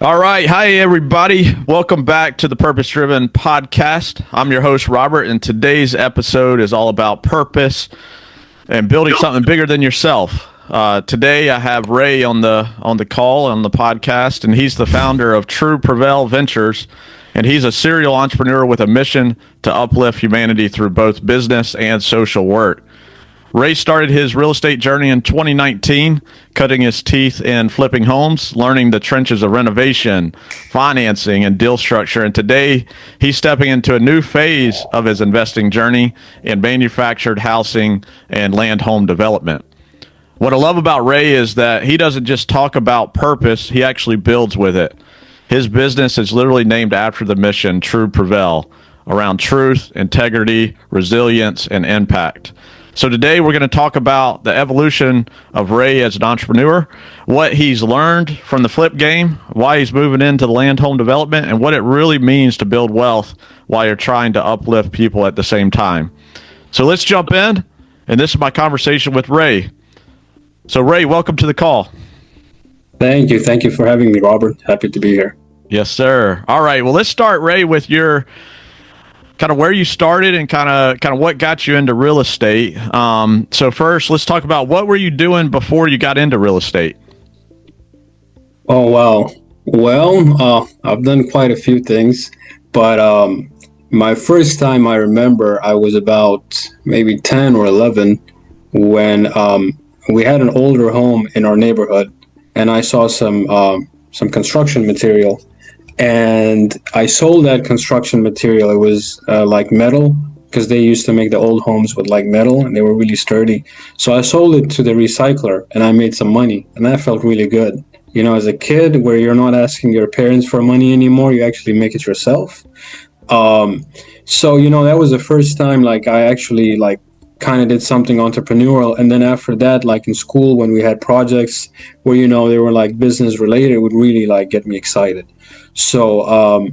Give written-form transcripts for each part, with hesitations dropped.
All right. Hi, everybody. Welcome back to the Purpose Driven Podcast. I'm your host, Robert, and today's episode is all about purpose and building something bigger than yourself. Today, I have Ray on the call on the podcast, and he's the founder of True Prevail Ventures, and he's a serial entrepreneur with a mission to uplift humanity through both business and social work. Ray started his real estate journey in 2019, cutting his teeth in flipping homes, learning the trenches of renovation, financing, and deal structure. And today, he's stepping into a new phase of his investing journey in manufactured housing and land home development. What I love about Ray is that he doesn't just talk about purpose, he actually builds with it. His business is literally named after the mission, True Prevail, around truth, integrity, resilience, and impact. So today we're going to talk about the evolution of Ray as an entrepreneur, what he's learned from the flip game, why he's moving into the land home development, and what it really means to build wealth while you're trying to uplift people at the same time. So let's jump in, and this is my conversation with Ray. So Ray, welcome to the call. Thank you. Thank you for having me, Robert. Happy to be here. Yes, sir. All right. Well, let's start, Ray, with your kind of where you started and kind of what got you into real estate. So first, let's talk about what were you doing before you got into real estate? Oh, wow. Well, I've done quite a few things, but my first time I remember I was about maybe 10 or 11 when we had an older home in our neighborhood, and I saw some construction material. And I sold that construction material. It was like metal, because they used to make the old homes with like metal, and they were really sturdy. So I sold it to the recycler, and I made some money, and that felt really good. You know, as a kid, where you're not asking your parents for money anymore, you actually make it yourself. So, you know, that was the first time like I actually like kind of did something entrepreneurial. And then after that, like in school, when we had projects where, you know, they were like business related, it would really like get me excited. So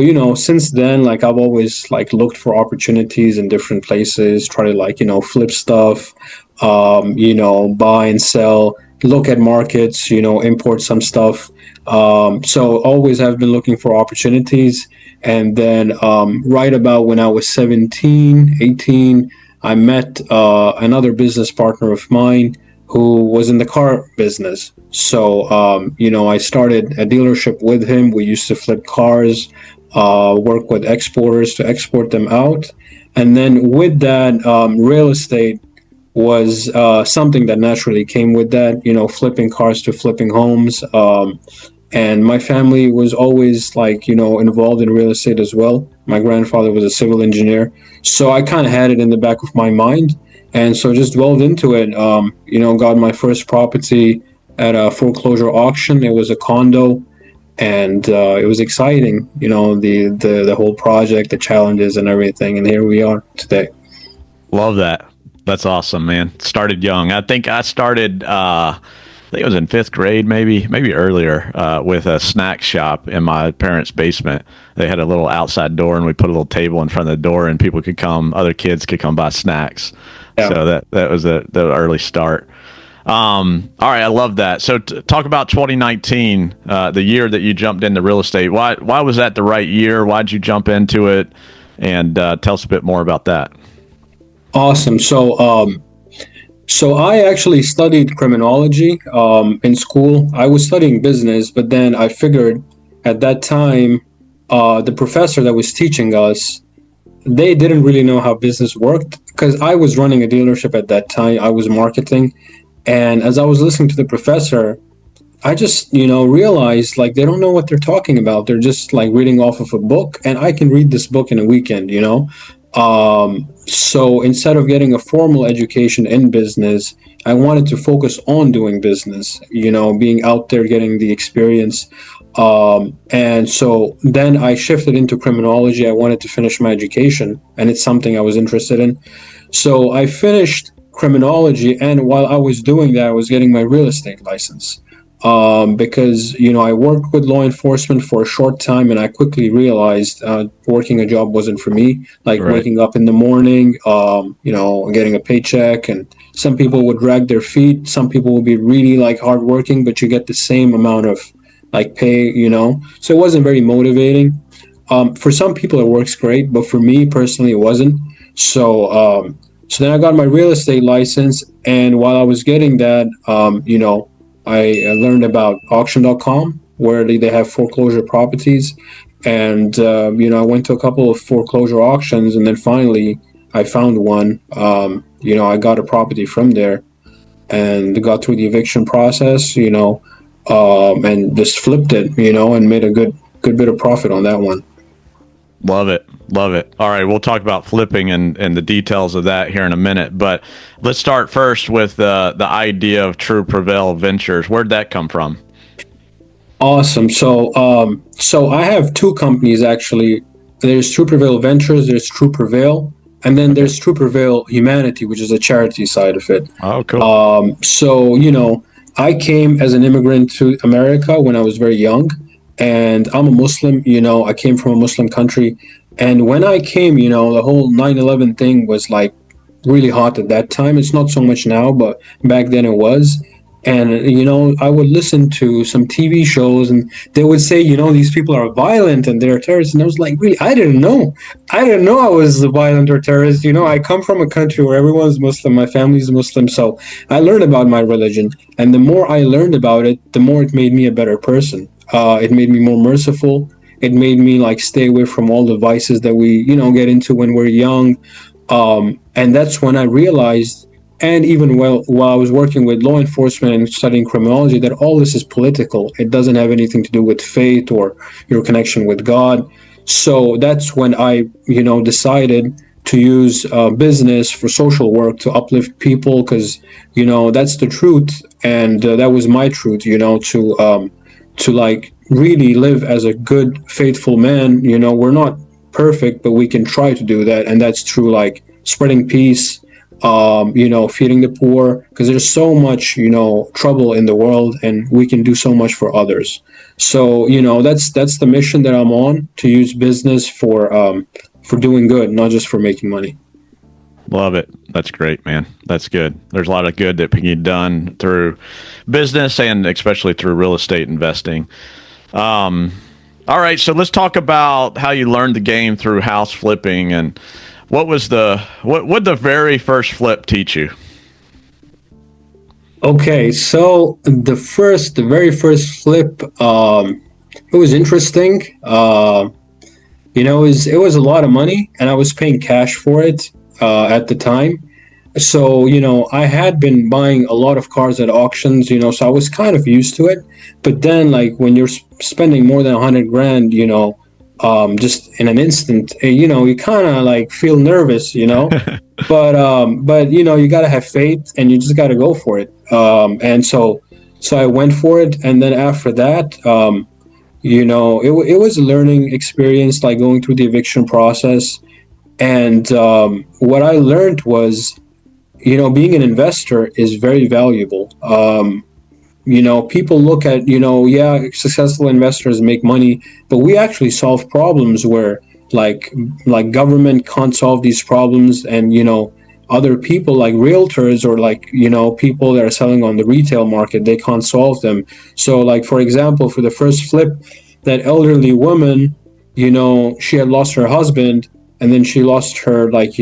you know, since then, like I've always like looked for opportunities in different places, try to like, you know, flip stuff, you know, buy and sell, look at markets, you know, import some stuff. So always have been looking for opportunities. And then right about when I was 17, 18, I met another business partner of mine who was in the car business. So, you know, I started a dealership with him. We used to flip cars, work with exporters to export them out. And then with that, real estate was something that naturally came with that, you know, flipping cars to flipping homes. And my family was always like, you know, involved in real estate as well. My grandfather was a civil engineer. So I kind of had it in the back of my mind. And so just delved into it, you know, got my first property at a foreclosure auction. It was a condo, and it was exciting, you know, the whole project, the challenges and everything. And here we are today. Love that. That's awesome, man. Started young. I think I started, I think it was in fifth grade, maybe earlier, with a snack shop in my parents' basement. They had a little outside door, and we put a little table in front of the door, and people could come, other kids could come buy snacks. Yeah. So that was the early start. All right, I love that. So talk about 2019, the year that you jumped into real estate. Why was that the right year? Why'd you jump into it? And tell us a bit more about that. Awesome. So I actually studied criminology in school. I was studying business, but then I figured at that time, the professor that was teaching us, they didn't really know how business worked, because I was running a dealership at that time. I was marketing. And as I was listening to the professor, I just, you know, realized like they don't know what they're talking about. They're just like reading off of a book, and I can read this book in a weekend, you know. So instead of getting a formal education in business, I wanted to focus on doing business, you know, being out there, getting the experience. And so then I shifted into criminology. I wanted to finish my education, and it's something I was interested in. So I finished criminology, and while I was doing that, I was getting my real estate license. Because, you know, I worked with law enforcement for a short time, and I quickly realized working a job wasn't for me. Like Right. Waking up in the morning, you know, getting a paycheck, and some people would drag their feet. Some people would be really like hardworking, but you get the same amount of like pay, so it wasn't very motivating. For some people it works great, but for me personally it wasn't. So then I got my real estate license, and while I was getting that, I learned about auction.com, where they have foreclosure properties. And I went to a couple of foreclosure auctions, and then finally I found one. I got a property from there and got through the eviction process, and just flipped it, and made a good bit of profit on that one. Love it. Love it. All right. We'll talk about flipping and the details of that here in a minute. But let's start first with the idea of True Prevail Ventures. Where'd that come from? Awesome. So I have two companies actually. There's True Prevail Ventures, there's True Prevail, and then there's True Prevail Humanity, which is a charity side of it. Oh, cool. So I came as an immigrant to America when I was very young, and I'm a Muslim. I came from a Muslim country, and when I came, the whole 9/11 thing was like really hot at that time. It's not so much now, but back then it was. And I would listen to some TV shows, and they would say, these people are violent and they're terrorists. And I was like, really, I didn't know I was violent or terrorist. I come from a country where everyone's Muslim, my family's Muslim, so I learned about my religion, and the more I learned about it, the more it made me a better person. It made me more merciful. It made me like stay away from all the vices that we get into when we're young. And that's when I realized, and even while I was working with law enforcement and studying criminology, that all this is political. It doesn't have anything to do with faith or your connection with God. So that's when I, decided to use business for social work to uplift people, because, that's the truth. And that was my truth, to like really live as a good, faithful man. We're not perfect, but we can try to do that. And that's true, like spreading peace, feeding the poor, because there's so much, trouble in the world, and we can do so much for others. So, that's the mission that I'm on, to use business for doing good, not just for making money. Love it. That's great, man. That's good. There's a lot of good that can be done through business and especially through real estate investing. All right. So let's talk about how you learned the game through house flipping, and what would the very first flip teach you? Okay, so the very first flip, it was interesting. It was a lot of money, and I was paying cash for it at the time. So, I had been buying a lot of cars at auctions, so I was kind of used to it. But then, like, when you're spending more than 100 grand, just in an instant, you kind of like feel nervous, but you got to have faith, and you just got to go for it. And so I went for it. And then after that, it was a learning experience, like going through the eviction process. And what I learned was, being an investor is very valuable. People look at, successful investors make money, but we actually solve problems where like government can't solve these problems. And, other people like realtors or like, people that are selling on the retail market, they can't solve them. So like, for example, for the first flip, that elderly woman, she had lost her husband, and then she lost her, like,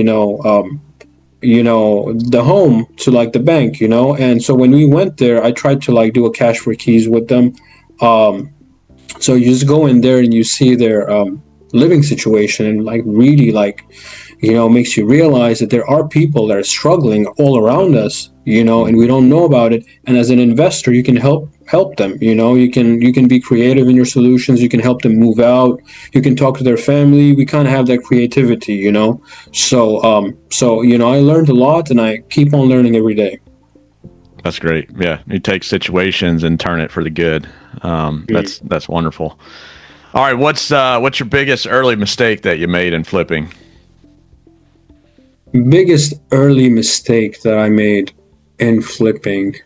the home to like the bank, and so when we went there, I tried to like do a cash for keys with them. So you just go in there and you see their living situation, and like really like, makes you realize that there are people that are struggling all around us, and we don't know about it. And as an investor, you can help them. You can be creative in your solutions. You can help them move out. You can talk to their family. We kind of have that creativity, So I learned a lot, and I keep on learning every day. That's great. Yeah, you take situations and turn it for the good. That's wonderful. All right, what's your biggest early mistake that you made in flipping? Biggest early mistake that I made in flipping.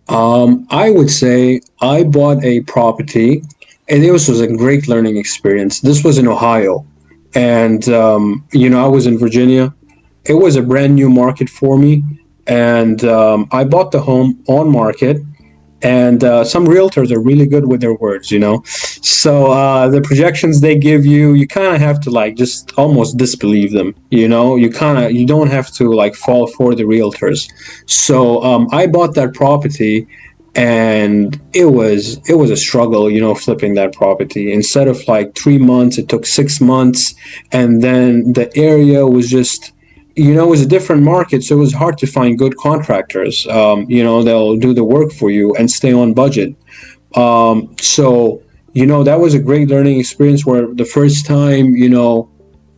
I would say I bought a property, and this was a great learning experience. This was in Ohio, and I was in Virginia. It was a brand new market for me, and I bought the home on market, And some realtors are really good with their words, you know. So the projections they give you, you kind of have to like just almost disbelieve them, you know. You don't have to like fall for the realtors. So I bought that property, and it was a struggle, you know, flipping that property. Instead of like 3 months, it took 6 months, and then the area was just, you know, it was a different market, so it was hard to find good contractors. You know, they'll do the work for you and stay on budget. So, you know, that was a great learning experience where the first time, you know,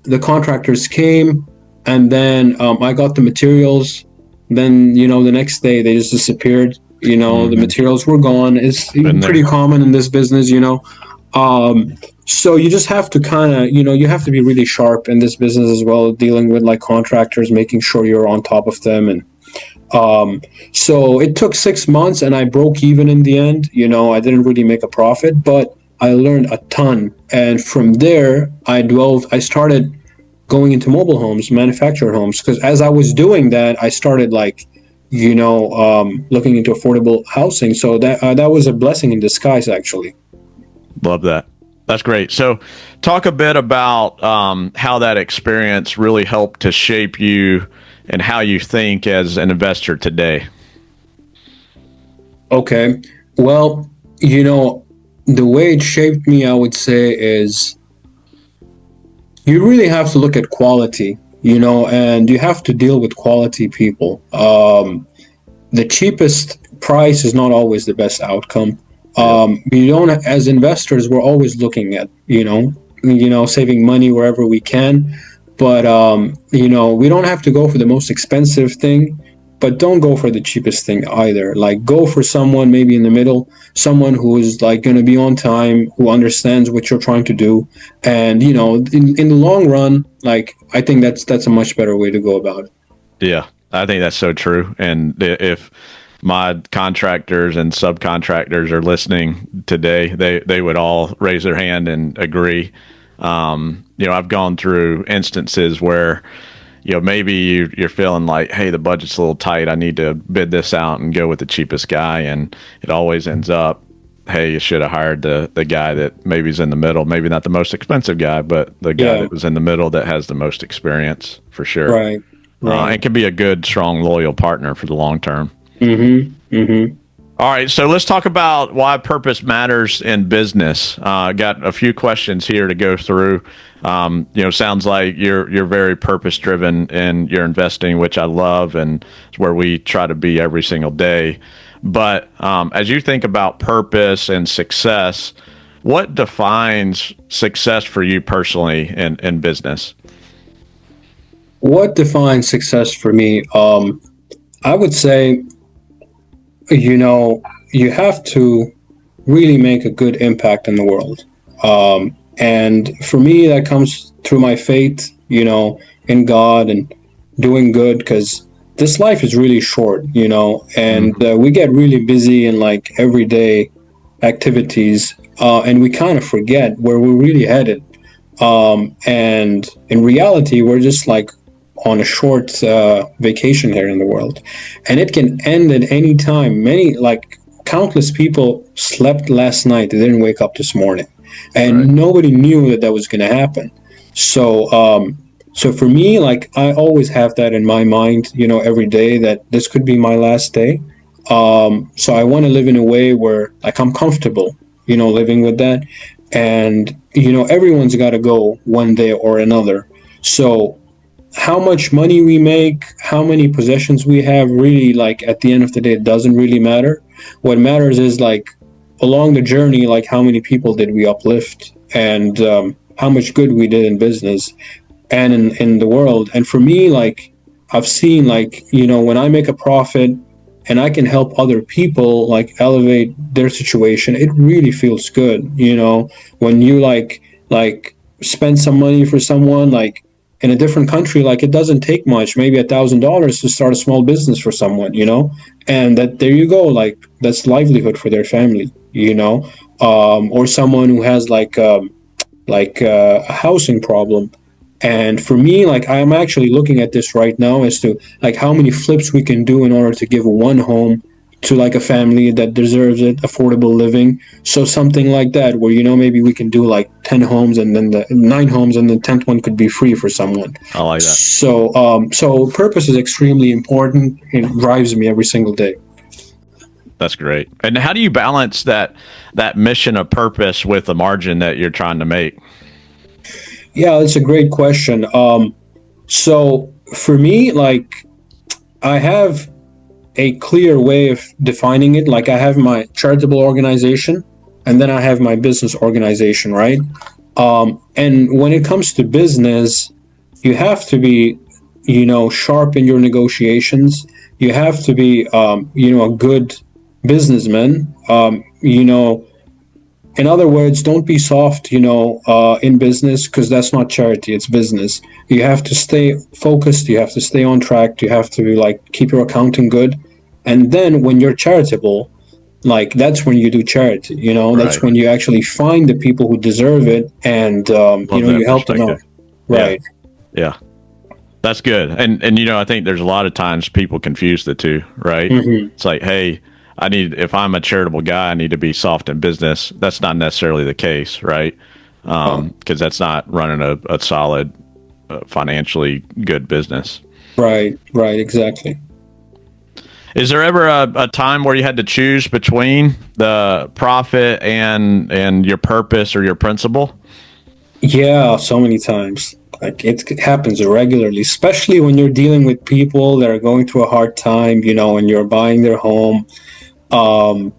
the contractors came, and then I got the materials. Then, you know, the next day they just disappeared. You know, the materials were gone. It's pretty common in this business, you know. So you just have to kind of, you know, you have to be really sharp in this business as well, dealing with like contractors, making sure you're on top of them. And so it took 6 months, and I broke even in the end. You know, I didn't really make a profit, but I learned a ton. And from there, I started going into mobile homes, manufactured homes, because as I was doing that, I started like, you know, looking into affordable housing. So that was a blessing in disguise, actually. Love that. That's great. So, talk a bit about how that experience really helped to shape you and how you think as an investor today. Okay. Well, you know, the way it shaped me, I would say, is you really have to look at quality, you know, and you have to deal with quality people. The cheapest price is not always the best outcome. We don't, as investors, we're always looking at, saving money wherever we can. But, we don't have to go for the most expensive thing, but don't go for the cheapest thing either. Like, go for someone maybe in the middle, someone who is like going to be on time, who understands what you're trying to do. And, in the long run, like, I think that's a much better way to go about it. Yeah, I think that's so true. And if my contractors and subcontractors are listening today, they would all raise their hand and agree. I've gone through instances where, maybe you're feeling like, hey, the budget's a little tight. I need to bid this out and go with the cheapest guy. And it always ends up, hey, you should have hired the guy that maybe is in the middle, maybe not the most expensive guy, but the guy that was in the middle that has the most experience for sure. Right. And can be a good, strong, loyal partner for the long term. Mm-hmm. Mm-hmm. All right, so let's talk about why purpose matters in business. Got a few questions here to go through. Sounds like you're very purpose driven in your investing, which I love, and it's where we try to be every single day. But as you think about purpose and success, what defines success for you personally in business? What defines success for me? I would say, you have to really make a good impact in the world. And for me, that comes through my faith, in God and doing good, because this life is really short, and we get really busy in like everyday activities, and we kind of forget where we're really headed. And in reality, we're just like on a short vacation here in the world, and it can end at any time. Countless people slept last night, they didn't wake up this morning, and nobody knew that was going to happen. So for me, like, I always have that in my mind, every day, that this could be my last day. So I want to live in a way where like I'm comfortable, living with that. And everyone's got to go one day or another. So how much money we make, how many possessions we have, really, like, at the end of the day, it doesn't really matter. What matters is, like, along the journey, like, how many people did we uplift, and how much good we did in business and in the world. And for me, like, I've seen, like, when I make a profit and I can help other people, like, elevate their situation, it really feels good. When you like spend some money for someone, like, in a different country, like, it doesn't take much, maybe $1,000 to start a small business for someone, and that, there you go, like, that's livelihood for their family, or someone who has a housing problem. And for me, like, I'm actually looking at this right now as to, like, how many flips we can do in order to give one home to like a family that deserves it, affordable living. So something like that, where maybe we can do like 10 homes, and then the 9 homes, and the 10th one could be free for someone. I like that. So purpose is extremely important. It drives me every single day. That's great. And how do you balance that mission of purpose with the margin that you're trying to make? Yeah, that's a great question. So for me, like, I have a clear way of defining it. Like, I have my charitable organization, and then I have my business organization, right? And when it comes to business, you have to be, sharp in your negotiations. You have to be, a good businessman. In other words, don't be soft, in business, because that's not charity, it's business. You have to stay focused, you have to stay on track, you have to like keep your accounting good. And then when you're charitable, like, that's when you do charity, that's Right. when you actually find the people who deserve it, and Love that you help them out. perspective. Right. Yeah. That's good. And I think there's a lot of times people confuse the two, right? Mm-hmm. It's like, hey, if I'm a charitable guy, I need to be soft in business. That's not necessarily the case, right? Because that's not running a solid, financially good business. Right, exactly. Is there ever a time where you had to choose between the profit and your purpose or your principle? Yeah, so many times. Like, it happens regularly, especially when you're dealing with people that are going through a hard time, and you're buying their home. Um,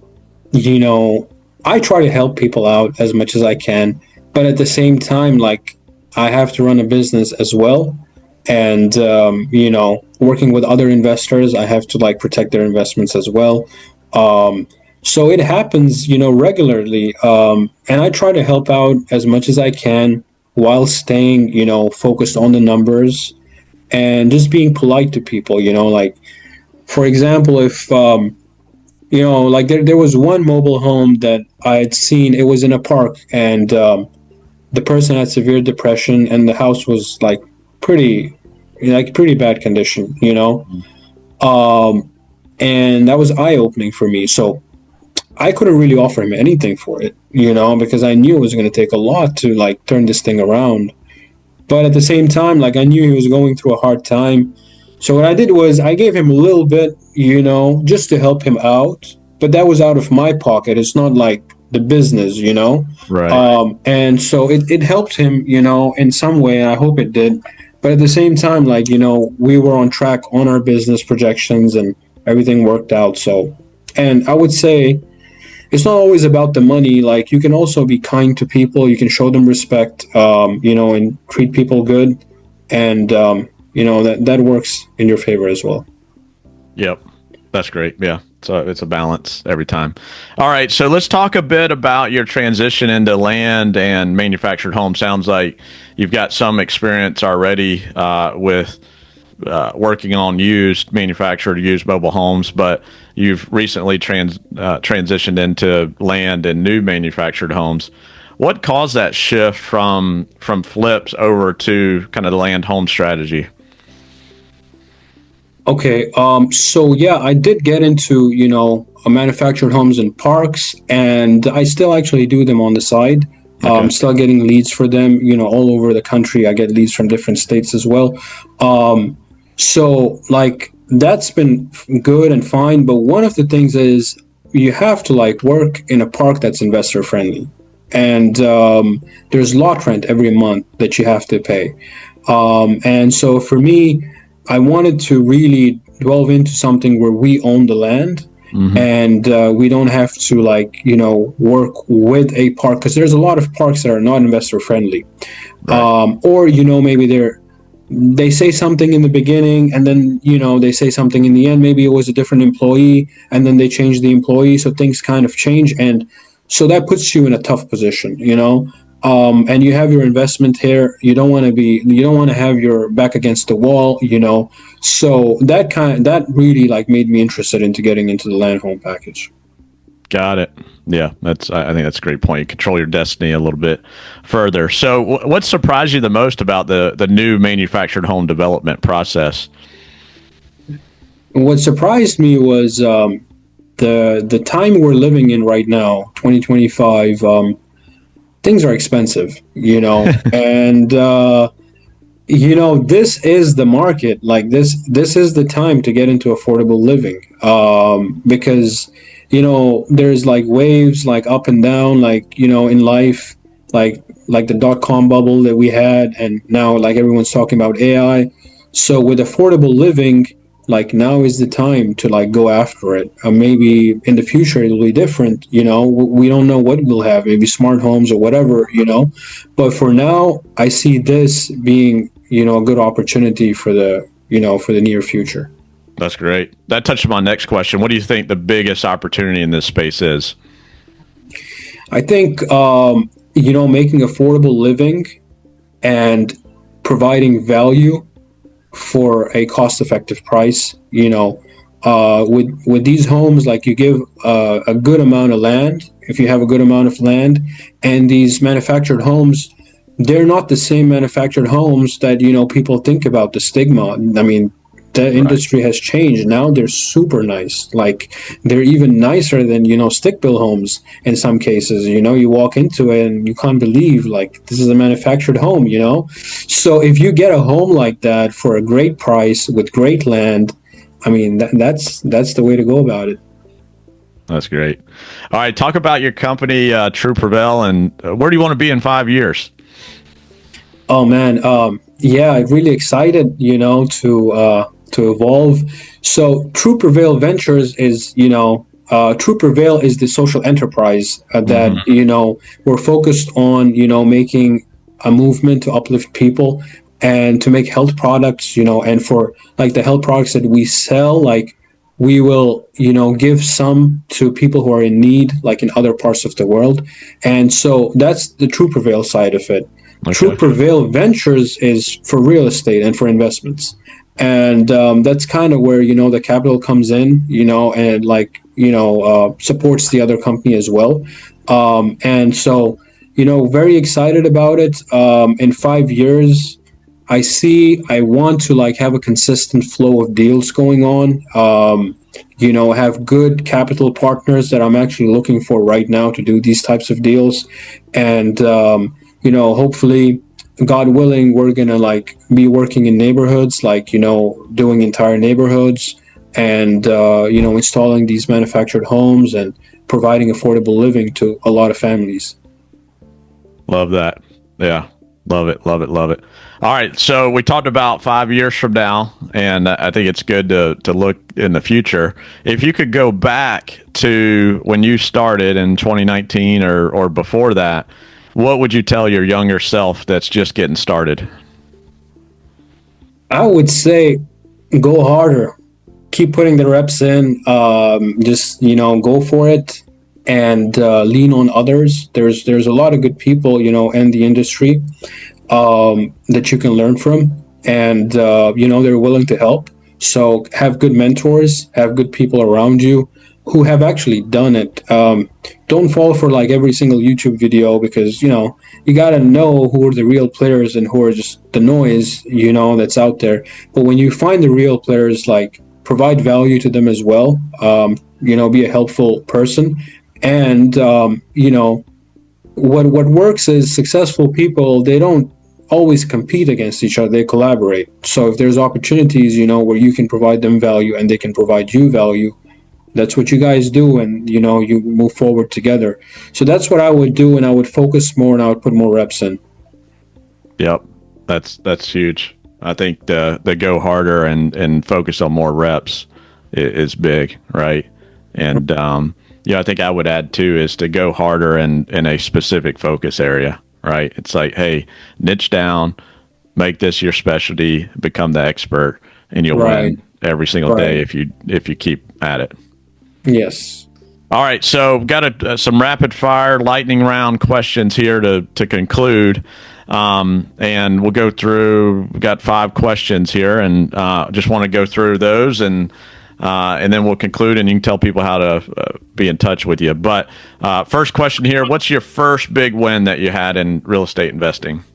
I try to help people out as much as I can, but at the same time, like, I have to run a business as well. And, working with other investors, I have to like protect their investments as well. So it happens, regularly. And I try to help out as much as I can while staying, focused on the numbers and just being polite to people, like, for example, if, like there was one mobile home that I had seen. It was in a park, and the person had severe depression, and the house was like pretty bad condition, and that was eye opening for me. So I couldn't really offer him anything for it, because I knew it was going to take a lot to like turn this thing around. But at the same time, like, I knew he was going through a hard time. So what I did was I gave him a little bit, just to help him out. But that was out of my pocket. It's not like the business, Right. And so it helped him, in some way. I hope it did. But at the same time, like, we were on track on our business projections, and everything worked out. So, and I would say it's not always about the money. Like, you can also be kind to people. You can show them respect, and treat people good. And, that works in your favor as well. Yep. That's great. Yeah. So it's a balance every time. All right. So let's talk a bit about your transition into land and manufactured homes. Sounds like you've got some experience already with working on manufactured used mobile homes, but you've recently transitioned into land and new manufactured homes. What caused that shift from flips over to kind of the land home strategy? Okay, so yeah, I did get into, manufactured homes and parks, and I still actually do them on the side. Okay. Still getting leads for them, all over the country. I get leads from different states as well. So like, that's been good and fine, but one of the things is you have to like work in a park that's investor friendly, and there's lot rent every month that you have to pay. And so for me, I wanted to really delve into something where we own the land, and we don't have to like, work with a park, because there's a lot of parks that are not investor friendly. Right. Or, maybe they say something in the beginning, and then, they say something in the end. Maybe it was a different employee, and then they change the employee. So things kind of change. And so that puts you in a tough position, and you have your investment here. You don't want to have your back against the wall, so that really like made me interested into getting into the land home package. Got it. Yeah, I think that's a great point. You control your destiny a little bit further. So, what surprised you the most about the new manufactured home development process? What surprised me was the time we're living in right now, 2025, things are expensive, and this is the market. Like this is the time to get into affordable living, because there's like waves, like up and down, like in life, like the dot-com bubble that we had, and now like everyone's talking about AI. So with affordable living, like now is the time to like go after it. Maybe in the future it'll be different. We don't know what we'll have. Maybe smart homes or whatever. But for now, I see this being a good opportunity for the near future. That's great. That touched on my next question. What do you think the biggest opportunity in this space is? I think making affordable living and providing value for a cost-effective price. With these homes, like you give a good amount of land, if you have a good amount of land, and these manufactured homes, they're not the same manufactured homes that people think about. The stigma. I mean, the industry has changed. Now they're super nice. Like they're even nicer than stick-built homes in some cases. You walk into it and you can't believe like this is a manufactured home. So if you get a home like that for a great price with great land, I mean that's the way to go about it. That's great. All right, talk about your company, True Prevail, and where do you want to be in 5 years? Oh man, yeah, I'm really excited, to evolve. So True Prevail Ventures is, True Prevail is the social enterprise that we're focused on, making a movement to uplift people and to make health products, and for like the health products that we sell, like we will, give some to people who are in need, like in other parts of the world. And so that's the True Prevail side of it. Okay. True Prevail Ventures is for real estate and for investments. And that's kind of where, the capital comes in, and like, supports the other company as well. And so, very excited about it. In 5 years, I want to like have a consistent flow of deals going on. Have good capital partners that I'm actually looking for right now to do these types of deals. And, hopefully, God willing, we're going to like be working in neighborhoods, like, doing entire neighborhoods and, installing these manufactured homes and providing affordable living to a lot of families. Love that. Yeah. Love it. Love it. Love it. All right. So we talked about 5 years from now, and I think it's good to look in the future. If you could go back to when you started in 2019 or before that, what would you tell your younger self that's just getting started? I would say go harder. Keep putting the reps in. Just, go for it and lean on others. There's a lot of good people, in the industry that you can learn from. And, they're willing to help. So have good mentors, have good people around you who have actually done it. Don't fall for like every single YouTube video because, you got to know who are the real players and who are just the noise, that's out there. But when you find the real players, like provide value to them as well, be a helpful person. And, what works is successful people, they don't always compete against each other, they collaborate. So if there's opportunities, where you can provide them value and they can provide you value, that's what you guys do, and you move forward together. So that's what I would do, and I would focus more and I would put more reps in. Yep, that's huge. I think the go harder and focus on more reps is big, right? And I think I would add too is to go harder in a specific focus area, right? It's like, hey, niche down, make this your specialty, become the expert, and you'll win every single day if you keep at it. Yes. All right, so got some rapid fire lightning round questions here to conclude, and we'll go through. We've got 5 questions here, and just want to go through those, and then we'll conclude, and you can tell people how to be in touch with you. But first question here: what's your first big win that you had in real estate investing?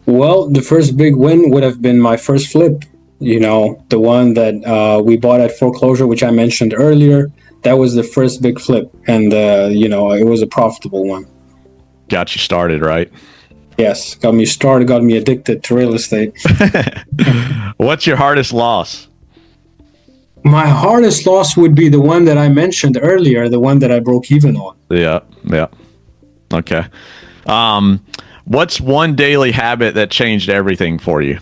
Well, the first big win would have been my first flip. The one that we bought at foreclosure, which I mentioned earlier, that was the first big flip, and it was a profitable one. Got you started, right? Yes, got me started, got me addicted to real estate. What's your hardest loss? My hardest loss would be the one that I mentioned earlier, the one that I broke even on. Yeah. Okay. What's one daily habit that changed everything for you?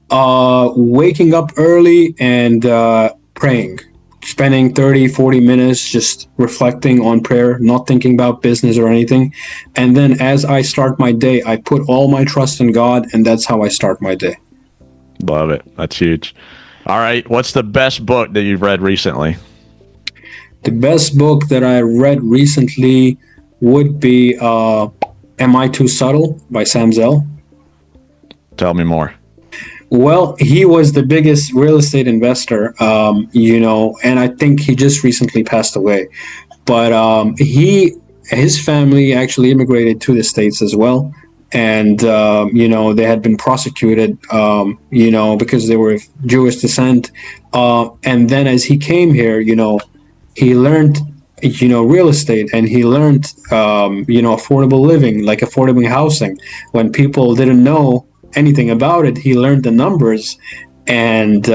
Waking up early and praying. Spending 30, 40 minutes just reflecting on prayer, not thinking about business or anything. And then as I start my day, I put all my trust in God, and that's how I start my day. Love it. That's huge. All right. What's the best book that you've read recently? The best book that I read recently would be Am I Too Subtle by Sam Zell. Tell me more. Well, he was the biggest real estate investor, and I think he just recently passed away. But his family actually immigrated to the States as well. And, they had been prosecuted, because they were of Jewish descent. And then as he came here, he learned, real estate, and he learned, affordable living, like affordable housing. When people didn't know anything about it, he learned the numbers, and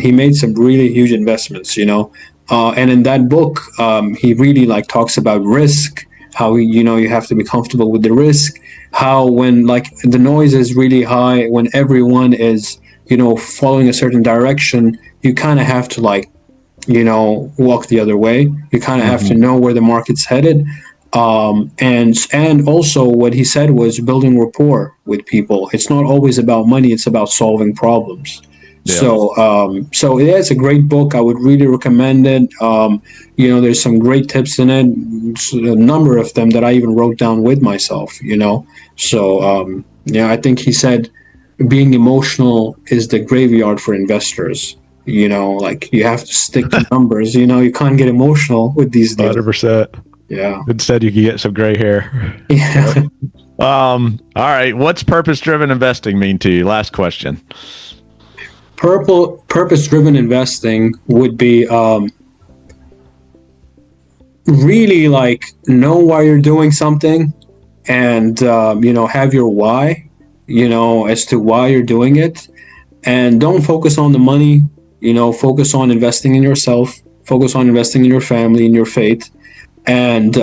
he made some really huge investments, and in that book, he really talks about risk, how you have to be comfortable with the risk, how when the noise is really high, when everyone is following a certain direction, you kind of have to walk the other way. You kind of have to know where the market's headed. And also what he said was building rapport with people. It's not always about money, it's about solving problems. Yeah. So yeah, it's a great book. I would really recommend it. There's some great tips in it, a number of them that I even wrote down with myself, So I think he said being emotional is the graveyard for investors. You have to stick to numbers, you can't get emotional with these deals. 100%. Yeah. Instead, you can get some gray hair. Yeah. All right. What's purpose-driven investing mean to you? Last question. Purpose-driven investing would be really know why you're doing something, and have your why, as to why you're doing it, and don't focus on the money. Focus on investing in yourself. Focus on investing in your family, in your faith. And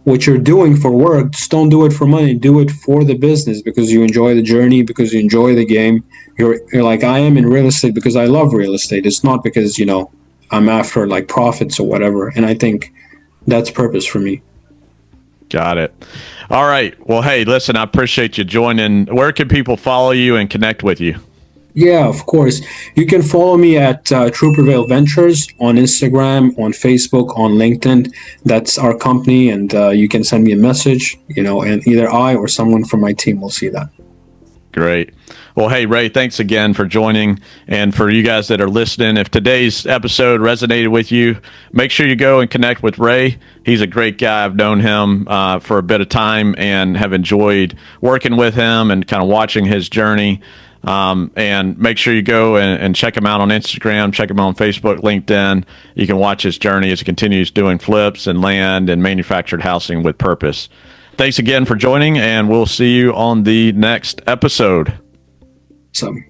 what you're doing for work, just don't do it for money. Do it for the business, because you enjoy the journey, because you enjoy the game. You're like, I am in real estate because I love real estate. It's not because, I'm after profits or whatever. And I think that's purpose for me. Got it. All right. Well, hey, listen, I appreciate you joining. Where can people follow you and connect with you? Yeah, of course. You can follow me at True Prevail Ventures on Instagram, on Facebook, on LinkedIn. That's our company, and you can send me a message, and either I or someone from my team will see that. Great. Well, hey, Ray, thanks again for joining. And for you guys that are listening, if today's episode resonated with you, make sure you go and connect with Ray. He's a great guy. I've known him for a bit of time and have enjoyed working with him and kind of watching his journey. And make sure you go and check him out on Instagram, check him out on Facebook, LinkedIn. You can watch his journey as he continues doing flips and land and manufactured housing with purpose. Thanks again for joining, and we'll see you on the next episode. Awesome.